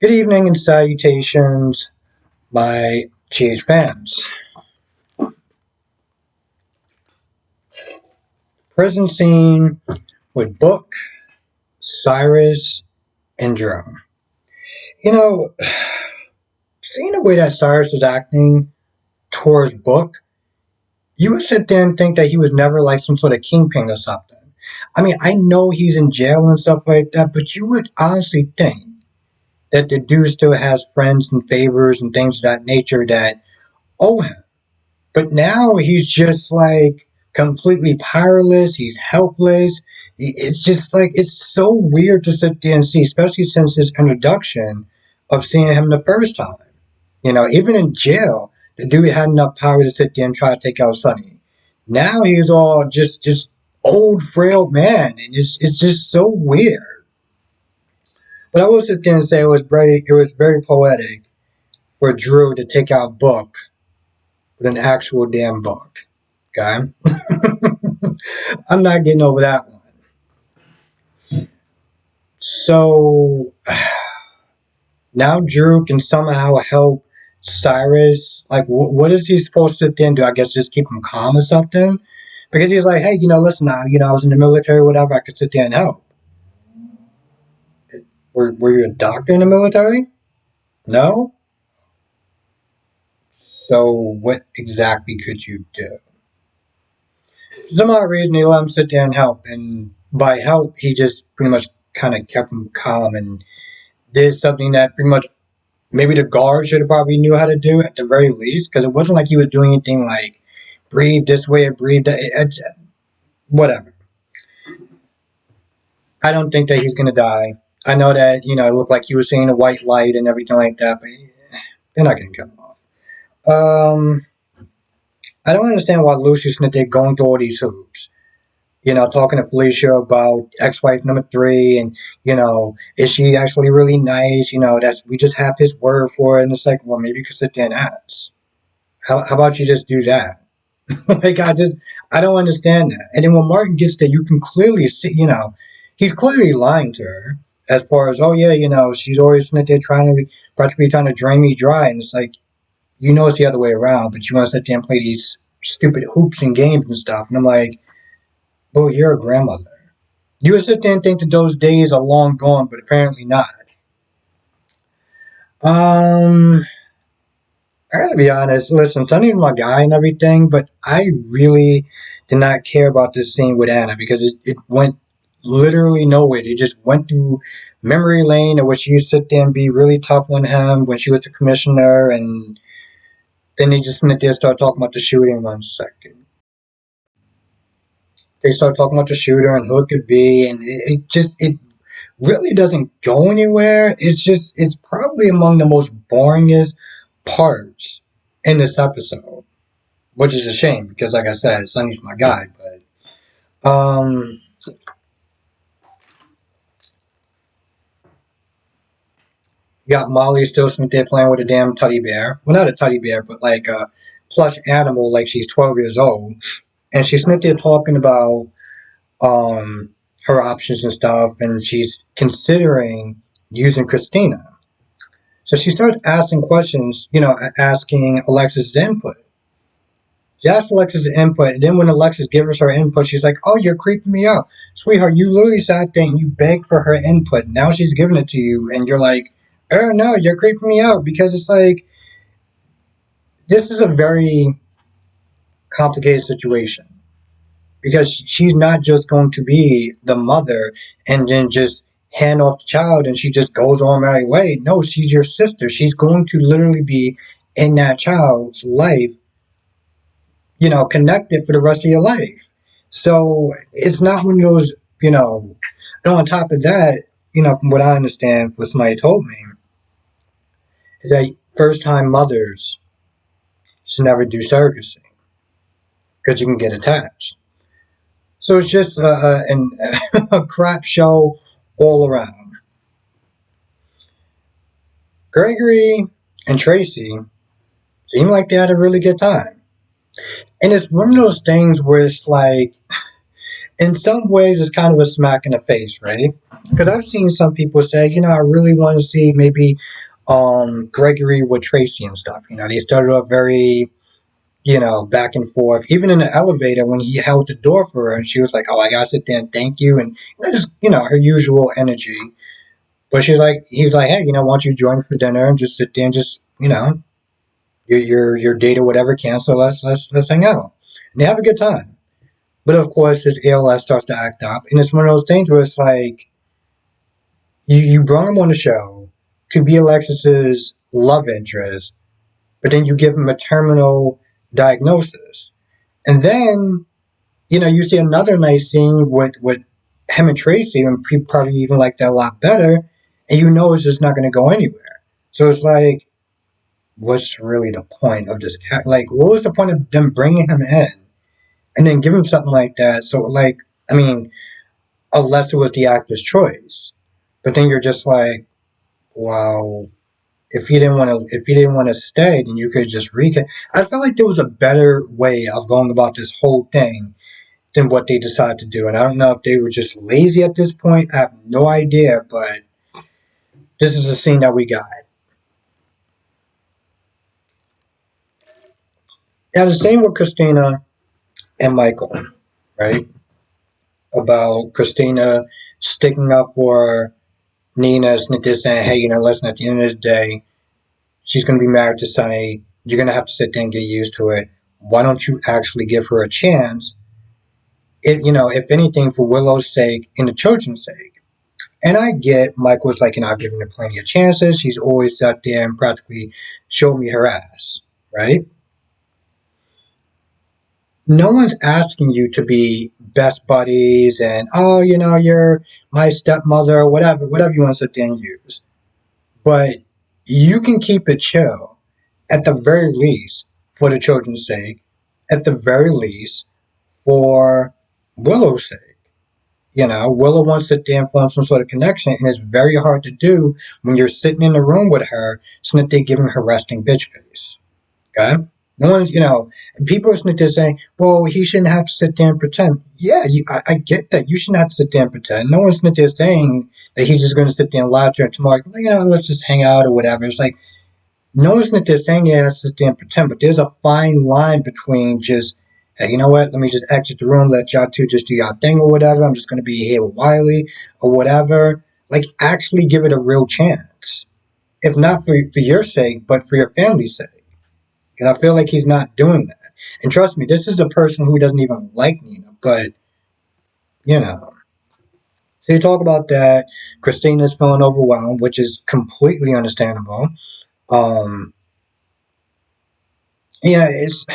Good evening and salutations, my GH fans. Prison scene with Book, Cyrus, and Jerome. You know, seeing the way that Cyrus was acting towards Book, you would sit there and think that he was never like some sort of kingpin or something. I mean, I know he's in jail and stuff like that, but you would honestly think that the dude still has friends and favors and things of that nature that owe him. But now he's just like completely powerless. He's helpless. It's just like it's so weird to sit there and see, especially since his introduction of seeing him the first time. Even in jail, the dude had enough power to sit there and try to take out Sonny. Now he's all just old frail man, and it's just so weird. But I will sit there and say it was very poetic for Drew to take out Book with an actual damn book. Okay. I'm not getting over that one. So now Drew can somehow help Cyrus. Like, what is he supposed to then do? I guess just keep him calm or something? Because he's like, hey, listen, I was in the military, whatever, I could sit there and help. Were you a doctor in the military? No? So what exactly could you do? For some odd reason, he let him sit there and help. And by help, he just pretty much kind of kept him calm and did something that pretty much maybe the guard should have probably knew how to do at the very least, because it wasn't like he was doing anything like breathe this way or breathe that. Whatever. I don't think that he's gonna die. I know that it looked like he was seeing a white light and everything like that, but they're not gonna cut him off. I don't understand why Lucius and they going through all these hoops. Talking to Felicia about ex-wife number 3, and is she actually really nice? That's we just have his word for it, and it's like, well, maybe you could sit there and ask. How about you just do that? Like I don't understand that. And then when Martin gets there, you can clearly see, he's clearly lying to her as far as, oh yeah, she's always sitting there practically trying to drain me dry, and it's like, it's the other way around, but you want to sit there and play these stupid hoops and games and stuff, and I'm like, oh, you're a grandmother. You would sit there and think that those days are long gone, but apparently not. Um, I gotta be honest. Listen, Sonny's my guy and everything, but I really did not care about this scene with Anna because it went literally nowhere. They just went through memory lane, in which she used to sit there and be really tough on him when she was the commissioner, and then they just sit there and start talking about the shooting. 1 second, they start talking about the shooter and who it could be, and it really doesn't go anywhere. It's probably among the most boringest parts in this episode, which is a shame because, like I said, Sonny's my guy. But you got Molly still sitting there playing with a damn teddy bear. Well, not a teddy bear, but like a plush animal, like she's 12 years old, and she's sitting there talking about um her options and stuff, and she's considering using Christina. So she starts asking questions, asking Alexis' input. She asked Alexis' input, and then when Alexis gives her input, she's like, oh, you're creeping me out. Sweetheart, you literally sat there and you begged for her input. Now she's giving it to you, and you're like, oh, no, you're creeping me out. Because it's like, this is a very complicated situation. Because she's not just going to be the mother and then just hand off the child and she just goes on her merry way. No, she's your sister. She's going to literally be in that child's life, connected for the rest of your life. So it's not one of those, and on top of that, from what I understand, what somebody told me, is that first time mothers should never do surrogacy because you can get attached. So it's just a crap show all around. Gregory and Tracy seem like they had a really good time. And it's one of those things where it's like, In some ways, it's kind of a smack in the face, right? Because I've seen some people say, I really want to see maybe Gregory with Tracy and stuff. They started off very, back and forth. Even in the elevator, when he held the door for her, and she was like, "Oh, I gotta sit there and thank you," and just her usual energy. But he's like, "Hey, why don't you join for dinner and just sit there and just, your date or whatever cancel. Let's hang out." And they have a good time. But of course, his ALS starts to act up, and it's one of those things where it's like you brought him on the show to be Alexis's love interest, but then you give him a terminal diagnosis, and then you see another nice scene with him and Tracy, and people probably even like that a lot better, and it's just not going to go anywhere. So it's like, what's really the point of this cat? Like, what was the point of them bringing him in and then give him something like that? So, like, I mean, unless it was the actor's choice, but then you're just like, wow. If he didn't want to stay, then you could just recast. I felt like there was a better way of going about this whole thing than what they decided to do. And I don't know if they were just lazy at this point. I have no idea, but this is the scene that we got. Now, the same with Christina and Michael, right? About Christina sticking up for Nina, Snitty saying, hey, listen, at the end of the day, she's going to be married to Sonny. You're going to have to sit there and get used to it. Why don't you actually give her a chance? If anything, for Willow's sake and the children's sake. And I get Michael's like, I've given her plenty of chances. She's always sat there and practically showed me her ass, right? No one's asking you to be best buddies and, oh, you're my stepmother, or whatever you want to sit there and use. But you can keep it chill, at the very least, for the children's sake, at the very least, for Willow's sake. Willow wants to sit there and form some sort of connection, and it's very hard to do when you're sitting in the room with her, so that they're giving her resting bitch face. Okay? No one's, people are sitting there saying, well, he shouldn't have to sit there and pretend. Yeah, I get that. You shouldn't have to sit there and pretend. No one's sitting there saying that he's just going to sit there and lie to her tomorrow. Let's just hang out or whatever. It's like, no one's sitting there saying he has to sit there and pretend, but there's a fine line between just, hey, you know what? Let me just exit the room, let y'all two just do y'all thing or whatever. I'm just going to be here with Wiley or whatever. Like, actually give it a real chance. If not for your sake, but for your family's sake. Because I feel like he's not doing that. And trust me, this is a person who doesn't even like Nina, but, you know. So you talk about that. Christina's feeling overwhelmed, which is completely understandable. Um, yeah, it's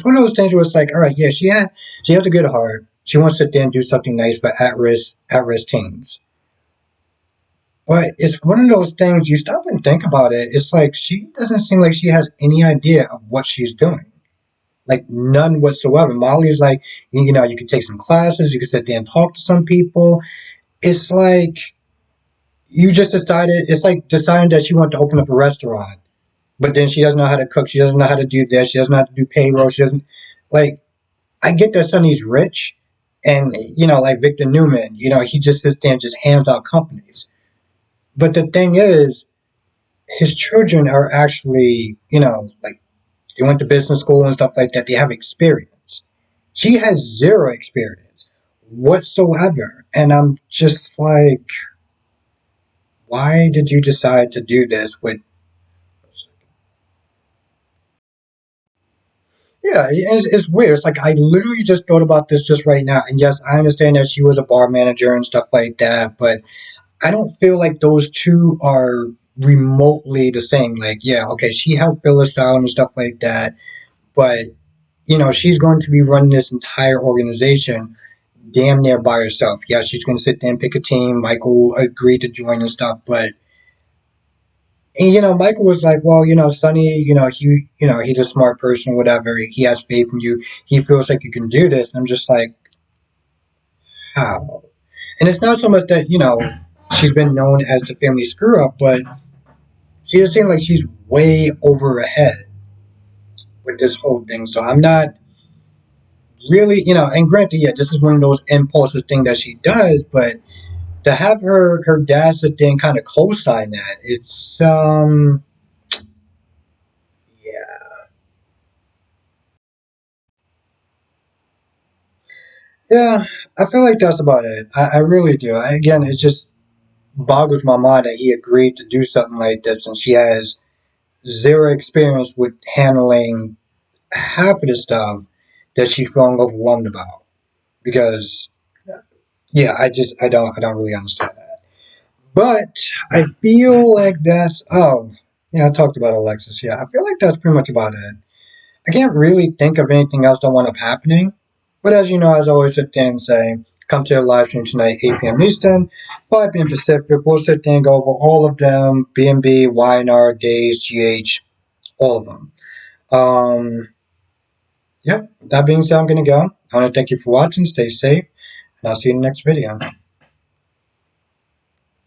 one of those things where it's like, all right, yeah, she has a good heart. She wants to sit there and do something nice for at risk teens. But it's one of those things you stop and think about it. It's like she doesn't seem like she has any idea of what she's doing. Like none whatsoever. Molly's like, you can take some classes, you can sit there and talk to some people. It's like you just decided. It's like deciding that she wants to open up a restaurant, but then she doesn't know how to cook. She doesn't know how to do this. She doesn't know how to do payroll. She doesn't like. I get that Sonny's rich, and like Victor Newman, he just sits there and just hands out companies. But the thing is, his children are actually, like they went to business school and stuff like that. They have experience. She has zero experience whatsoever. And I'm just like, why did you decide to do this with. Yeah, it's weird. It's like I literally just thought about this just right now. And yes, I understand that she was a bar manager and stuff like that, but I don't feel like those two are remotely the same. Like, yeah, okay, she helped Phyllis out and stuff like that, but she's going to be running this entire organization damn near by herself. Yeah, she's going to sit there and pick a team. Michael agreed to join and stuff, but and, Michael was like, well, Sonny, he's a smart person, whatever. He has faith in you. He feels like you can do this. And I'm just like, how? And it's not so much that, she's been known as the family screw up, but she just seems like she's way over her head with this whole thing. So I'm not really, and granted, yeah, this is one of those impulsive things that she does, but to have her dad sit there and kind of co-sign that, it's yeah, yeah. I feel like that's about it. I really do. Again, it just boggles my mind that he agreed to do something like this, and she has zero experience with handling half of the stuff that she's feeling overwhelmed about. Because yeah, I don't really understand that. But I feel like that's yeah, I talked about Alexis. Yeah, I feel like that's pretty much about it. I can't really think of anything else that wound up happening. But as you know, as I always sit there and say, come to the live stream tonight, 8 p.m. Eastern, 5 p.m. Pacific. We'll sit there and go over all of them, B&B, YNR, Days, GH, all of them. Yep, that being said, I'm going to go. I want to thank you for watching. Stay safe, and I'll see you in the next video.